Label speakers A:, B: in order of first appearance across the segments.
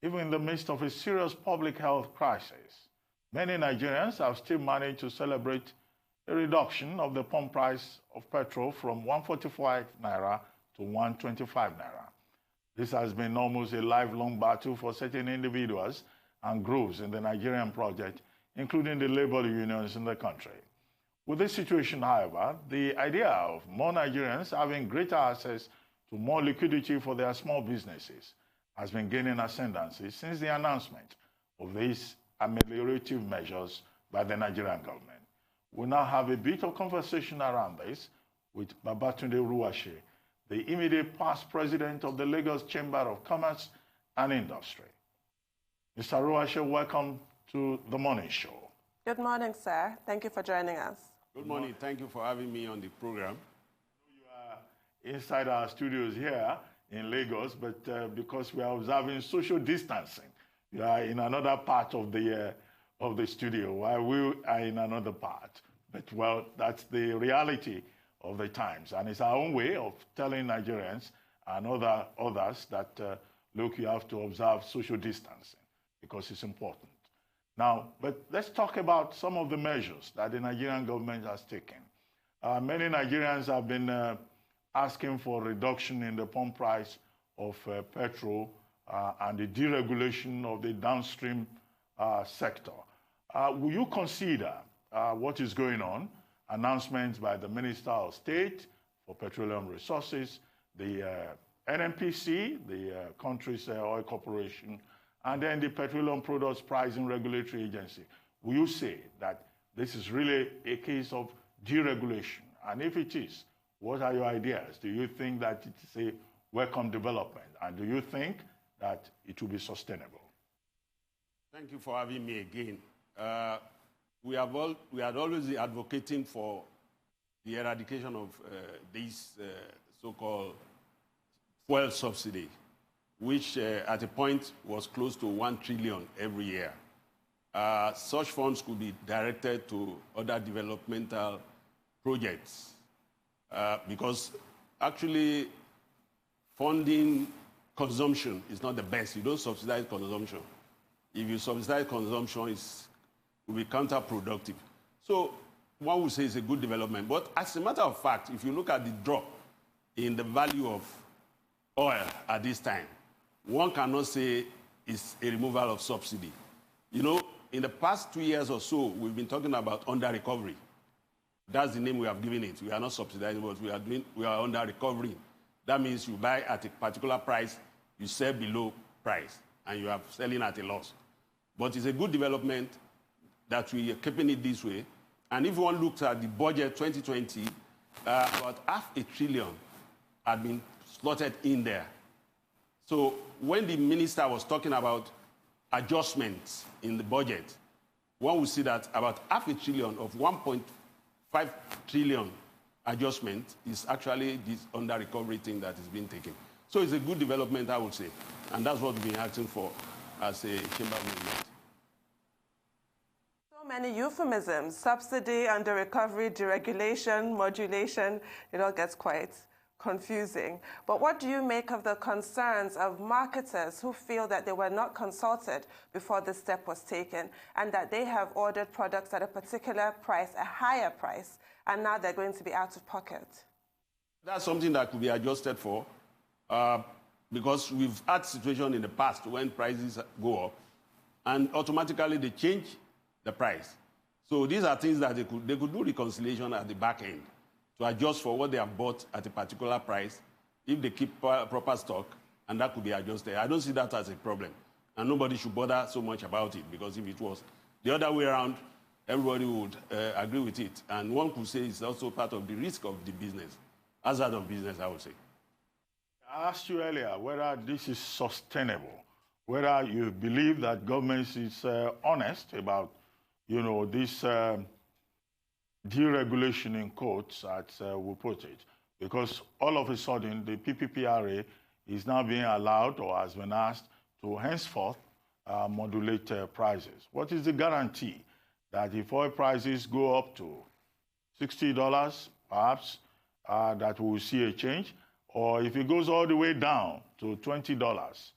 A: even in the midst of a serious public health crisis. Many Nigerians have still managed to celebrate a reduction of the pump price of petrol from 145 naira to 125 naira. This has been almost a lifelong battle for certain individuals and groups in the Nigerian project, including the labor unions in the country. With this situation, however, the idea of more Nigerians having greater access to more liquidity for their small businesses has been gaining ascendancy since the announcement of these ameliorative measures by the Nigerian government. We now have a bit of conversation around this with Babatunde Ruwase, the immediate past president of the Lagos Chamber of Commerce and Industry. Mr. Ruwase, welcome to the morning show.
B: Good morning, sir. Thank you for joining us.
C: Good morning. Thank you for having me on the program.
A: You are inside our studios here in Lagos, but because we are observing social distancing, you are in another part of the studio while we are in another part. But, well, that's the reality of the times. And it's our own way of telling Nigerians and others that, look, you have to observe social distancing because it's important. Now, but let's talk about some of the measures that the Nigerian government has taken. Many Nigerians have been asking for a reduction in the pump price of petrol and the deregulation of the downstream sector. Will you consider what is going on, announcements by the Minister of State for Petroleum Resources, the NNPC, the country's oil corporation, and then the Petroleum Products Pricing Regulatory Agency? Will you say that this is really a case of deregulation? And if it is, what are your ideas? Do you think that it's a welcome development? And do you think that it will be sustainable?
C: Thank you for having me again. We had always been advocating for the eradication of this so-called fuel subsidy, which at a point was close to 1 trillion every year. Such funds could be directed to other developmental projects because actually funding consumption is not the best. You don't subsidize consumption. If you subsidize consumption, it will be counterproductive. So one would say it's a good development. But as a matter of fact, if you look at the drop in the value of oil at this time, one cannot say it's a removal of subsidy. You know, in the past 2 years or so, we've been talking about under-recovery. That's the name we have given it. We are not subsidizing, but we are under-recovery. That means you buy at a particular price, you sell below price, and you are selling at a loss. But it's a good development that we are keeping it this way. And if one looks at the budget 2020, about $500 billion had been slotted in there. So when the minister was talking about adjustments in the budget, one will see that about $500 billion of 1.5 trillion adjustment is actually this under-recovery thing that is being taken. So it's a good development, I would say. And that's what we've been asking for as a chamber movement.
B: So many euphemisms: subsidy, under-recovery, deregulation, modulation. It all gets quite confusing. But what do you make of the concerns of marketers who feel that they were not consulted before this step was taken and that they have ordered products at a particular price, a higher price, and now they're going to be out of pocket?
C: That's something that could be adjusted for because we've had situations in the past when prices go up and automatically they change the price. So these are things that they could do reconciliation at the back end to adjust for what they have bought at a particular price if they keep proper stock, and that could be adjusted. I don't see that as a problem. And nobody should bother so much about it, because if it was the other way around, everybody would agree with it. And one could say it's also part of the risk of the business, hazard of business, I would say.
A: I asked you earlier whether this is sustainable, whether you believe that government is honest about, you know, this deregulation in quotes, as we put it, because all of a sudden the PPPRA is now being allowed or has been asked to henceforth modulate prices. What is the guarantee that if oil prices go up to $60, perhaps, that we will see a change? Or if it goes all the way down to $20,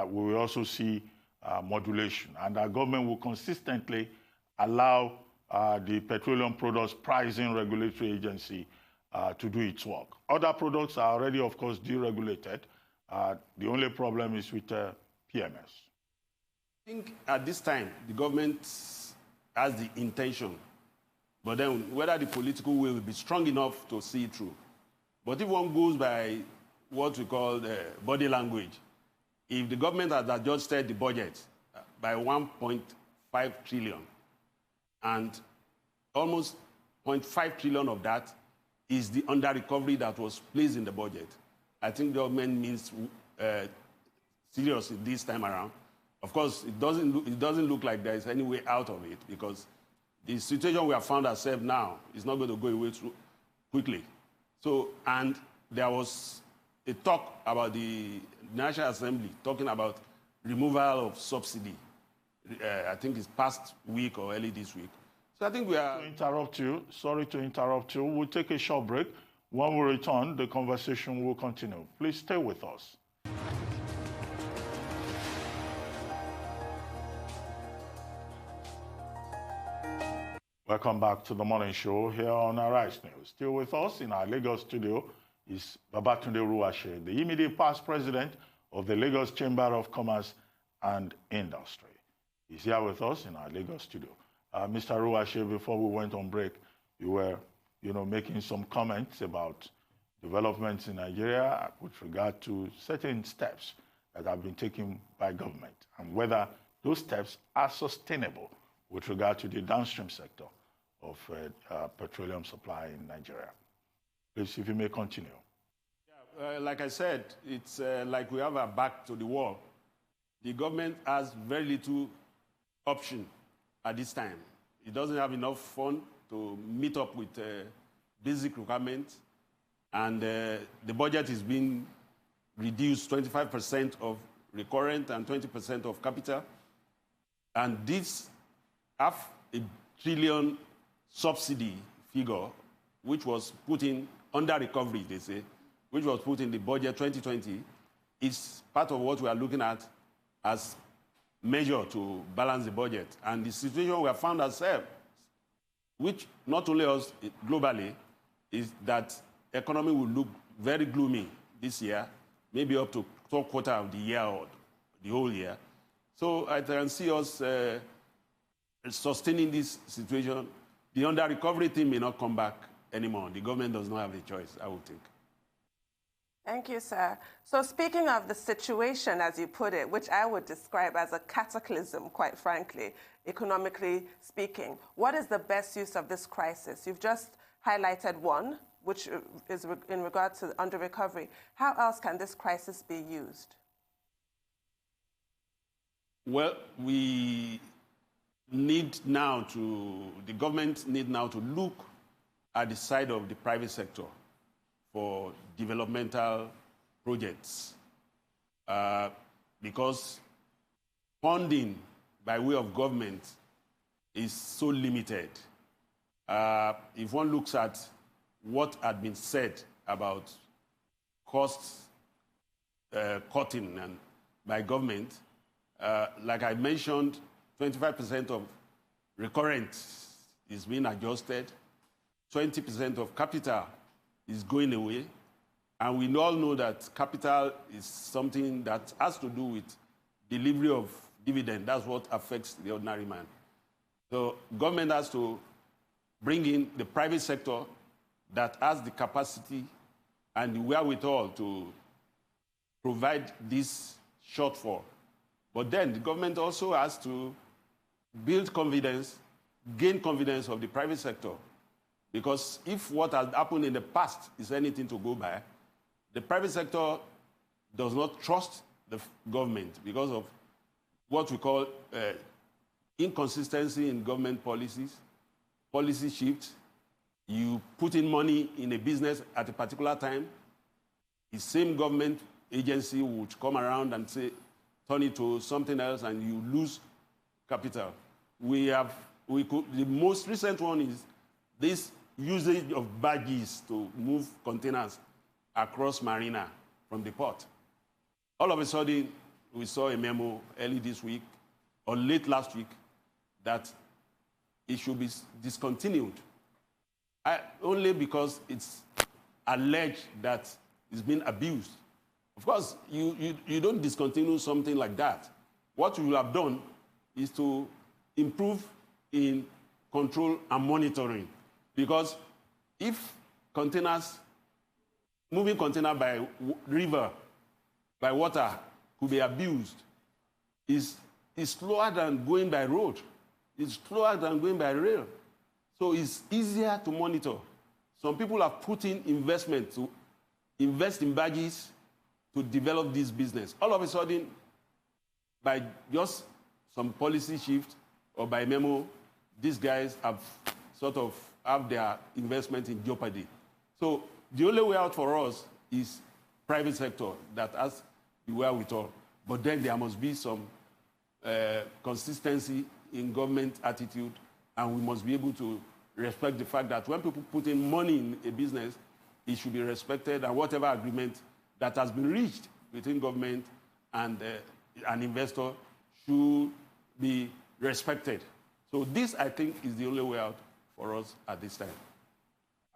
A: we will also see modulation. And our government will consistently allow the Petroleum Products Pricing Regulatory Agency to do its work. Other products are already, of course, deregulated. The only problem is with PMS.
C: I think at this time, the government has the intention, but then whether the political will be strong enough to see it through. But if one goes by what we call body language, if the government has adjusted the budget by 1.5 trillion, and almost 0.5 trillion of that is the under-recovery that was placed in the budget, I think the government means seriously this time around. Of course, it doesn't look like there is any way out of it, because the situation we have found ourselves now is not going to go away quickly. So, and there was a talk about the National Assembly talking about removal of subsidy. I think it's past week or early this week. So I think we are...
A: Sorry to interrupt you. We'll take a short break. When we return, the conversation will continue. Please stay with us. Welcome back to the morning show here on Arise News. Still with us in our Lagos studio is Babatunde Ruwase, the immediate past president of the Lagos Chamber of Commerce and Industry. He's here with us in our Lagos studio. Mr. Ruwase, before we went on break, you were, making some comments about developments in Nigeria with regard to certain steps that have been taken by government and whether those steps are sustainable with regard to the downstream sector of petroleum supply in Nigeria. Please, if you may continue.
C: Yeah, like I said, it's like we have our back to the wall. The government has very little option at this time. It doesn't have enough fund to meet up with basic requirements, and the budget is being reduced 25% of recurrent and 20% of capital. And this half a trillion subsidy figure, which was put in under recovery, they say, which was put in the budget 2020, is part of what we are looking at as measure to balance the budget. And the situation we have found ourselves, which not only us globally, is that economy will look very gloomy this year, maybe up to third quarter of the year or the whole year. So I can see us sustaining this situation. The under-recovery team may not come back anymore. The government does not have a choice, I would think.
B: Thank you, sir. So speaking of the situation, as you put it, which I would describe as a cataclysm, quite frankly, economically speaking, what is the best use of this crisis? You've just highlighted one, which is in regard to under-recovery. How else can this crisis be used?
C: Well, the government need now to look at the side of the private sector for developmental projects, because funding by way of government is so limited. If one looks at what had been said about costs cutting and by government, like I mentioned, 25% of recurrent is being adjusted, 20% of capital is going away, and we all know that capital is something that has to do with delivery of dividend. That's what affects the ordinary man. So government has to bring in the private sector that has the capacity and the wherewithal to provide this shortfall. But then the government also has to build confidence, gain confidence of the private sector. Because if what has happened in the past is anything to go by, the private sector does not trust the government because of what we call inconsistency in government policies, policy shift. You put in money in a business at a particular time, the same government agency would come around and say, turn it to something else, and you lose capital. The most recent one is this usage of barges to move containers across marina from the port. All of a sudden, we saw a memo early this week, or late last week, that it should be discontinued. Only because it's alleged that it's been abused. Of course, you don't discontinue something like that. What you have done is to improve in control and monitoring. Because if moving container by river, by water, could be abused, is slower than going by road. It's slower than going by rail. So it's easier to monitor. Some people have put in investment to invest in badges to develop this business. All of a sudden, by just some policy shift or by memo, these guys have sort of have their investment in jeopardy. So the only way out for us is private sector that has the wherewithal. But then there must be some consistency in government attitude, and we must be able to respect the fact that when people put in money in a business, it should be respected, and whatever agreement that has been reached between government and an investor should be respected. So this, I think, is the only way out for us at this time.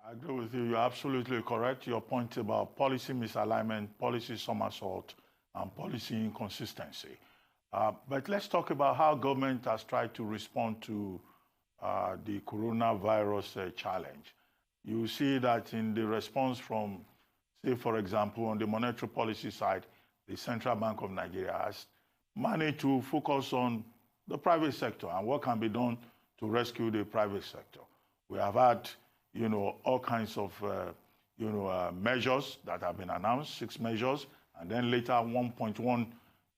A: I agree with you. You're absolutely correct. Your point about policy misalignment, policy somersault, and policy inconsistency. But let's talk about how government has tried to respond to the coronavirus challenge. You see that in the response from, say, for example, on the monetary policy side, the Central Bank of Nigeria has managed to focus on the private sector and what can be done to rescue the private sector. We have had, all kinds of, measures that have been announced, 6 measures, and then later 1.1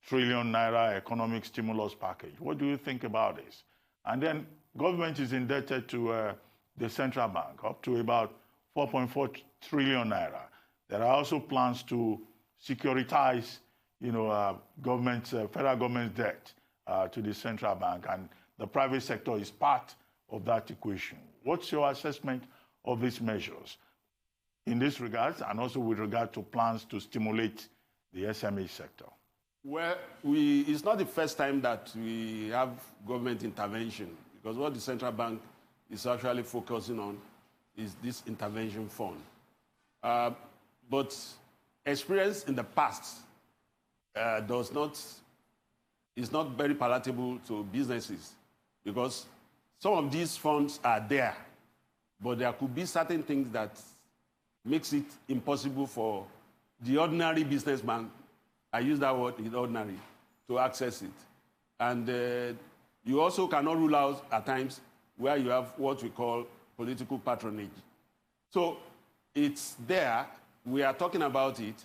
A: trillion naira economic stimulus package. What do you think about this? And then government is indebted to the central bank up to about 4.4 trillion naira. There are also plans to securitize, federal government's debt to the central bank, and the private sector is part of that equation. What's your assessment of these measures in this regard, and also with regard to plans to stimulate the SME sector?
C: Well, it's not the first time that we have government intervention, because what the central bank is actually focusing on is this intervention fund. But experience in the past is not very palatable to businesses, because some of these funds are there, but there could be certain things that makes it impossible for the ordinary businessman, I use that word, in ordinary, to access it. And you also cannot rule out at times where you have what we call political patronage. So it's there, we are talking about it,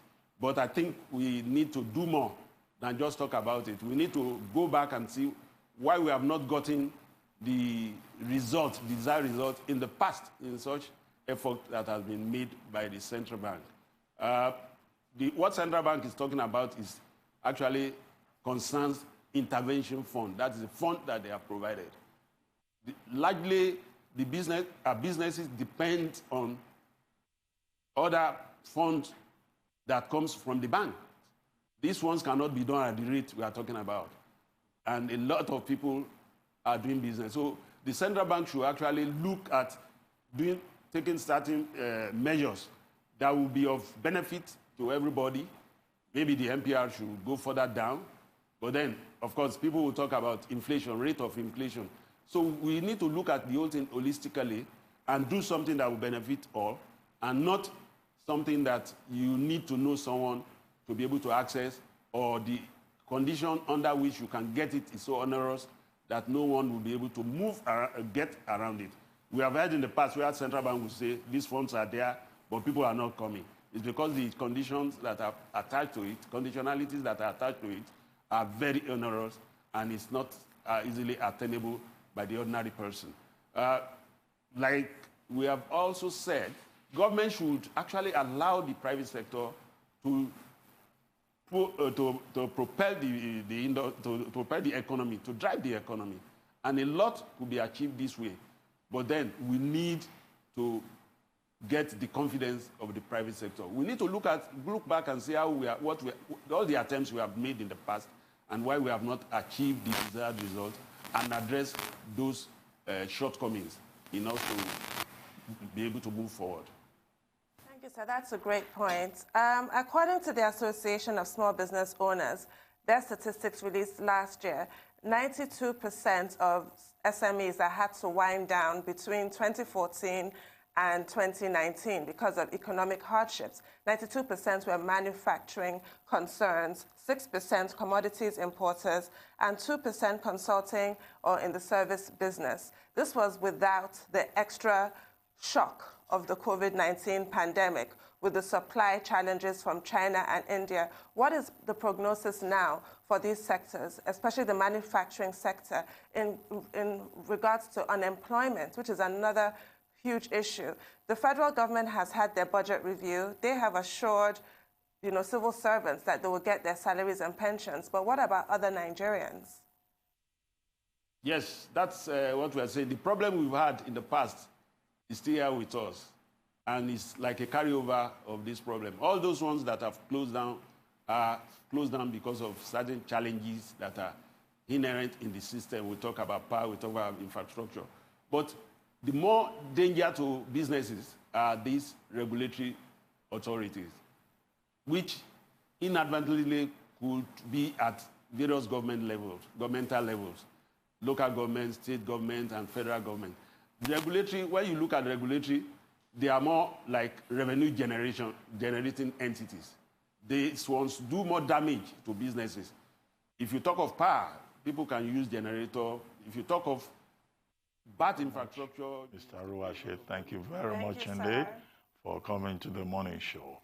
C: but I think we need to do more than just talk about it. We need to go back and see why we have not gotten the result, desired result in the past in such effort that has been made by the central bank. What central bank is talking about is actually concerns intervention fund. That is the fund that they have provided. Largely, businesses depend on other funds that comes from the bank. These ones cannot be done at the rate we are talking about. And a lot of people are doing business. So the central bank should actually look at taking certain measures that will be of benefit to everybody. Maybe the MPR should go further down. But then, of course, people will talk about inflation, rate of inflation. So we need to look at the whole thing holistically and do something that will benefit all, and not something that you need to know someone to be able to access, or the condition under which you can get it is so onerous that no one will be able to get around it. We have heard in the past where central bank will say these funds are there, but people are not coming. It's because the conditions that are attached to it, conditionalities that are attached to it, are very onerous, and it's not easily attainable by the ordinary person. Like we have also said, government should actually allow the private sector to propel the economy, to drive the economy. And a lot could be achieved this way. But then we need to get the confidence of the private sector. We need to look back and see all the attempts we have made in the past and why we have not achieved the desired result, and address those shortcomings in order to be able to move forward.
B: Thank you, sir. That's a great point. According to the Association of Small Business Owners, their statistics released last year, 92% of SMEs that had to wind down between 2014 and 2019 because of economic hardships. 92% were manufacturing concerns, 6% commodities importers, and 2% consulting or in the service business. This was without the extra shock of the COVID-19 pandemic with the supply challenges from China and India. What is the prognosis now for these sectors, especially the manufacturing sector, in regards to unemployment, which is another huge issue? The federal government has had their budget review. They have assured, civil servants that they will get their salaries and pensions. But what about other Nigerians?
C: Yes, that's what we are saying. The problem we've had in the past is still here with us, and it's like a carryover of this problem. All those ones that have closed down are closed down because of certain challenges that are inherent in the system. We talk about power, we talk about infrastructure. But the more danger to businesses are these regulatory authorities, which inadvertently could be at various governmental levels, local government, state government, and federal government. Regulatory, when you look at regulatory, they are more like revenue generating entities. These ones do more damage to businesses. If you talk of power, people can use generator. If you talk of bad infrastructure.
A: Mr. Ruwase, thank you very much indeed for coming to the morning show.